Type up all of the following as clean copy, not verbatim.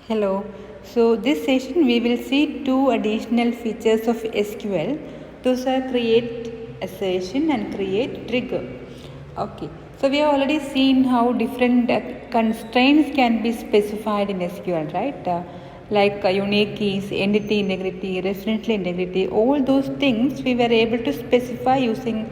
Hello. So this session we will see two additional features of SQL. Those are create assertion and create trigger. Okay. So we have already seen how different constraints can be specified in SQL, right? Like unique keys, entity integrity, referential integrity, all those things we were able to specify using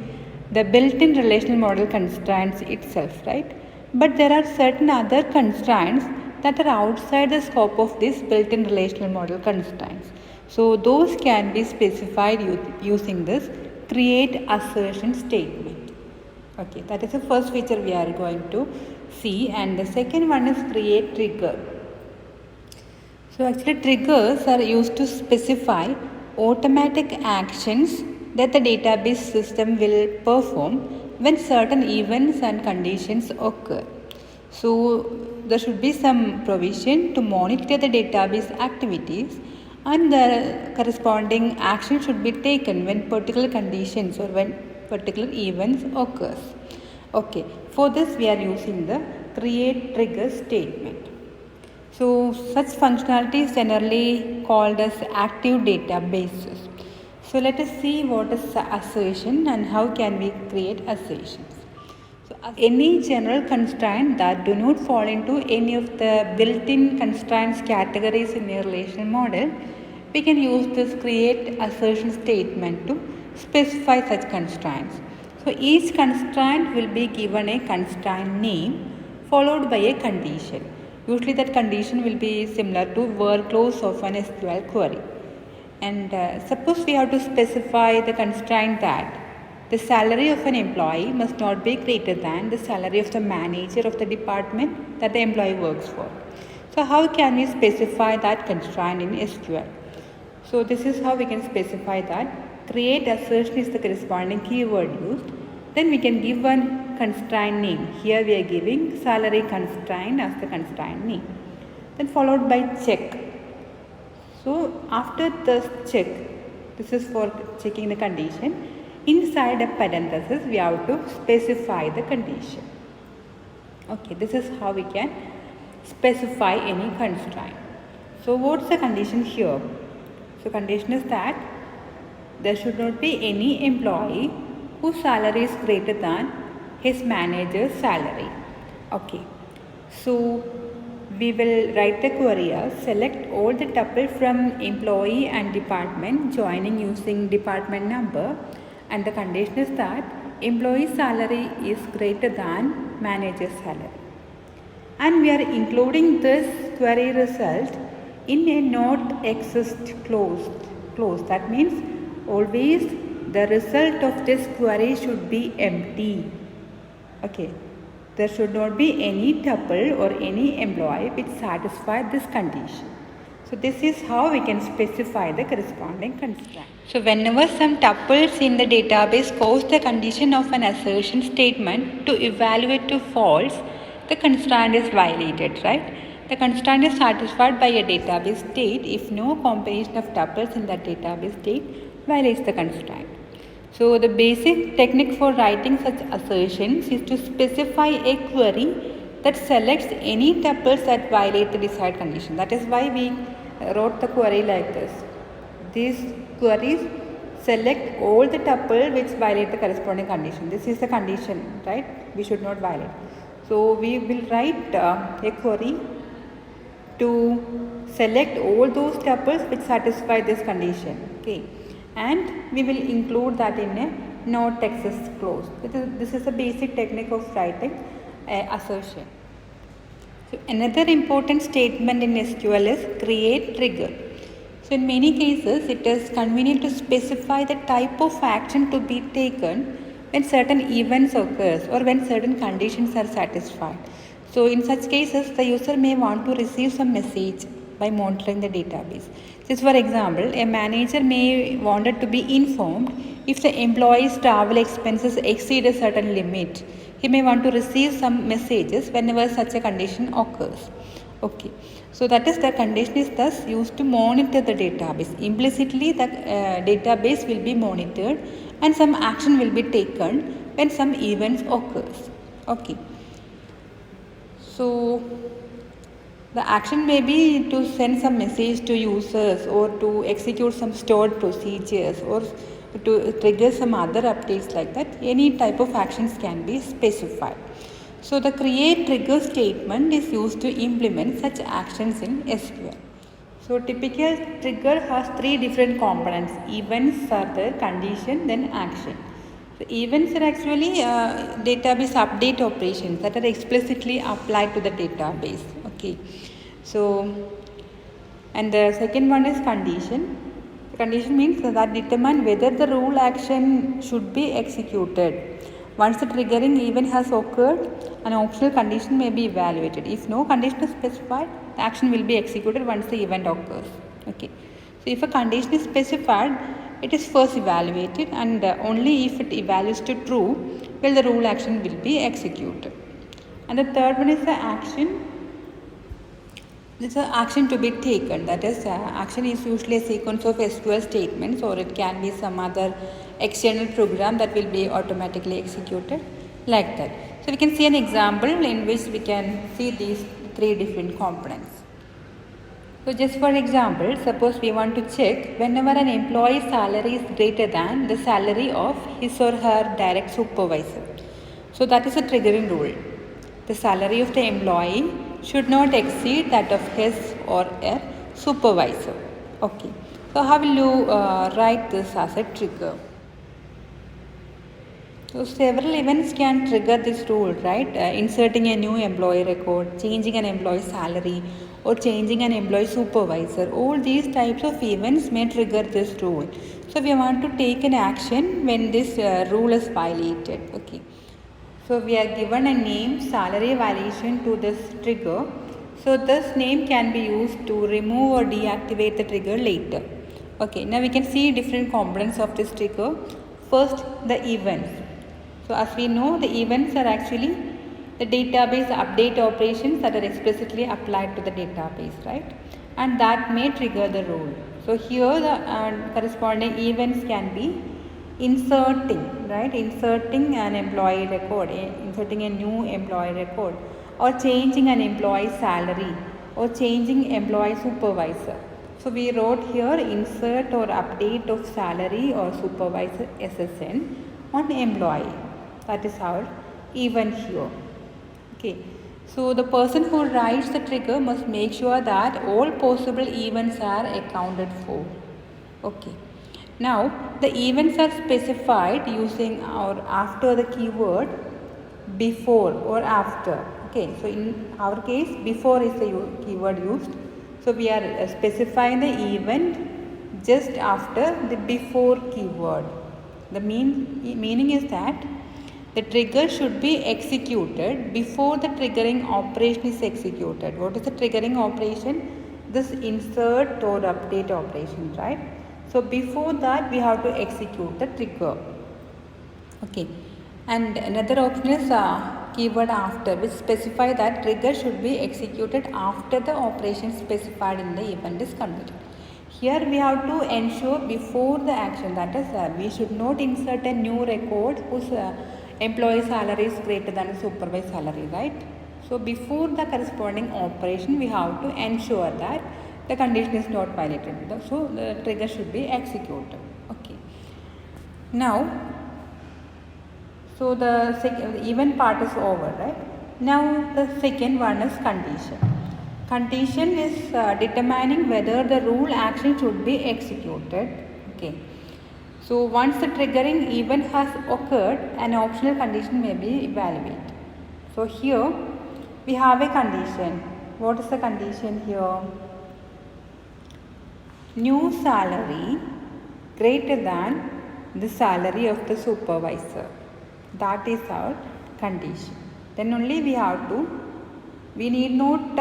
the built-in relational model constraints itself, right? But there are certain other constraints that are outside the scope of this built-in relational model constraints. So those can be specified using this create assertion statement. Okay, that is the first feature we are going to see, and the second one is create trigger. So actually triggers are used to specify automatic actions that the database system will perform when certain events and conditions occur. So there should be some provision to monitor the database activities, and the corresponding action should be taken when particular conditions or when particular events occurs. Okay, for this we are using the create trigger statement. So such functionality is generally called as active databases. So let us see what is assertion and how can we create assertions. So any general constraint that do not fall into any of the built-in constraints categories in a relational model, we can use this create assertion statement to specify such constraints. So each constraint will be given a constraint name followed by a condition. Usually that condition will be similar to where clause of an SQL query. And suppose we have to specify the constraint that the salary of an employee must not be greater than the salary of the manager of the department that the employee works for. So how can we specify that constraint in SQL? So this is how we can specify that. Create assertion is the corresponding keyword used. Then we can give one constraint name. Here we are giving salary constraint as the constraint name. Then followed by check. So after this check, this is for checking the condition. Inside a parenthesis, we have to specify the condition. Okay, this is how we can specify any constraint. So what's the condition here? So condition is that there should not be any employee whose salary is greater than his manager's salary. Okay. So we will write the query as select all the tuple from employee and department joining using department number, and the condition is that employee's salary is greater than manager's salary. And we are including this query result in a not exist clause. That means always the result of this query should be empty. Okay, there should not be any tuple or any employee which satisfies this condition. So this is how we can specify the corresponding constraint. So whenever some tuples in the database cause the condition of an assertion statement to evaluate to false, the constraint is violated, right? The constraint is satisfied by a database state if no combination of tuples in that database state violates the constraint. So the basic technique for writing such assertions is to specify a query that selects any tuples that violate the desired condition. That is why we wrote the query like this. These queries select all the tuple which violate the corresponding condition. This is the condition, right? We should not violate. So we will write a query to select all those tuples which satisfy this condition. Okay. And we will include that in a not exist clause. This is a basic technique of writing assertion. So another important statement in SQL is create trigger. So in many cases it is convenient to specify the type of action to be taken when certain events occurs or when certain conditions are satisfied. So in such cases the user may want to receive some message by monitoring the database. Just for example, a manager may wanted to be informed if the employee's travel expenses exceed a certain limit. He may want to receive some messages whenever such a condition occurs. Okay, so that is the condition is thus used to monitor the database. Implicitly, the database will be monitored and some action will be taken when some events occurs. Okay, so The action may be to send some message to users or to execute some stored procedures or to trigger some other updates like that. Any type of actions can be specified. So the create trigger statement is used to implement such actions in SQL. So typical trigger has three different components: events, server, condition, then action. So events are actually database update operations that are explicitly applied to the database. Okay. So, and the second one is condition. Condition means that determine whether the rule action should be executed. Once the triggering event has occurred, an optional condition may be evaluated. If no condition is specified, the action will be executed once the event occurs. Okay. So if a condition is specified, it is first evaluated, and only if it evaluates to true will the rule action will be executed. And the third one is the action. This is an action to be taken. That is, action is usually a sequence of SQL statements, or it can be some other external program that will be automatically executed like that. So we can see an example in which we can see these three different components. So just for example, suppose we want to check whenever an employee's salary is greater than the salary of his or her direct supervisor. So that is a triggering rule. The salary of the employee should not exceed that of his or her supervisor. Okay. So how will you write this as a trigger? So several events can trigger this rule, right? Inserting a new employee record, changing an employee's salary, or changing an employee supervisor. All these types of events may trigger this rule. So we want to take an action when this rule is violated. Okay. So we are given a name salary violation to this trigger. So this name can be used to remove or deactivate the trigger later. Okay. Now we can see different components of this trigger. First, the events. So as we know, the events are actually the database update operations that are explicitly applied to the database, right? And that may trigger the rule. So here the corresponding events can be inserting, right? Inserting an employee record, inserting a new employee record, or changing an employee's salary, or changing employee supervisor. So we wrote here insert or update of salary or supervisor SSN on employee. That is our event here. Okay. So the person who writes the trigger must make sure that all possible events are accounted for. Okay. Now the events are specified using or after the keyword before or after. Okay. So in our case, before is the keyword used. So we are specifying the event just after the before keyword. The meaning is that the trigger should be executed before the triggering operation is executed. What is the triggering operation? This insert or update operation, right? So before that we have to execute the trigger. Okay. And another option is keyword after, which specify that trigger should be executed after the operation specified in the event is completed. Here we have to ensure before the action, that is we should not insert a new record whose employee salary is greater than the supervised salary, right? So before the corresponding operation we have to ensure that the condition is not violated. So the trigger should be executed. Okay. Now, so the event part is over, right? Now the second one is condition. Condition is determining whether the rule action should be executed. Okay. So once the triggering event has occurred, an optional condition may be evaluated. So here we have a condition. What is the condition here? New salary greater than the salary of the supervisor. That is our condition. Then only we need not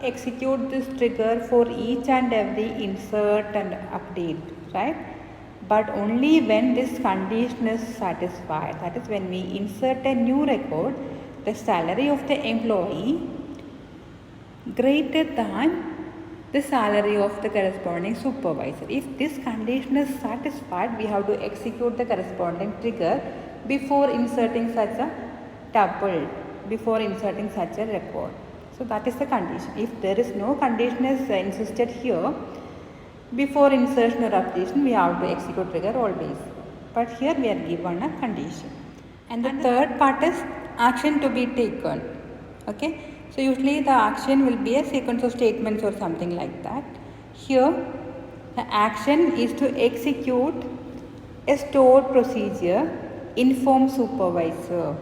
execute this trigger for each and every insert and update, right? But only when this condition is satisfied, that is when we insert a new record, the salary of the employee greater than the salary of the corresponding supervisor. If this condition is satisfied, we have to execute the corresponding trigger before inserting such a tuple, before inserting such a record. So that is the condition. If there is no condition is insisted here, before insertion or updation we have to execute trigger always. But here we are given a condition. And the third part is action to be taken. Okay. So usually the action will be a sequence of statements or something like that. Here the action is to execute a stored procedure, inform supervisor.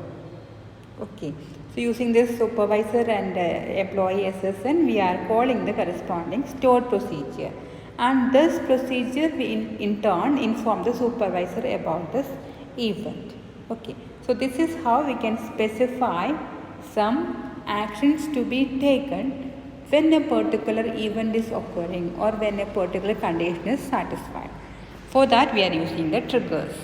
Okay. So using this supervisor and employee SSN, we are calling the corresponding stored procedure. And this procedure we in turn inform the supervisor about this event. Okay. So this is how we can specify some actions to be taken when a particular event is occurring or when a particular condition is satisfied. For that we are using the triggers.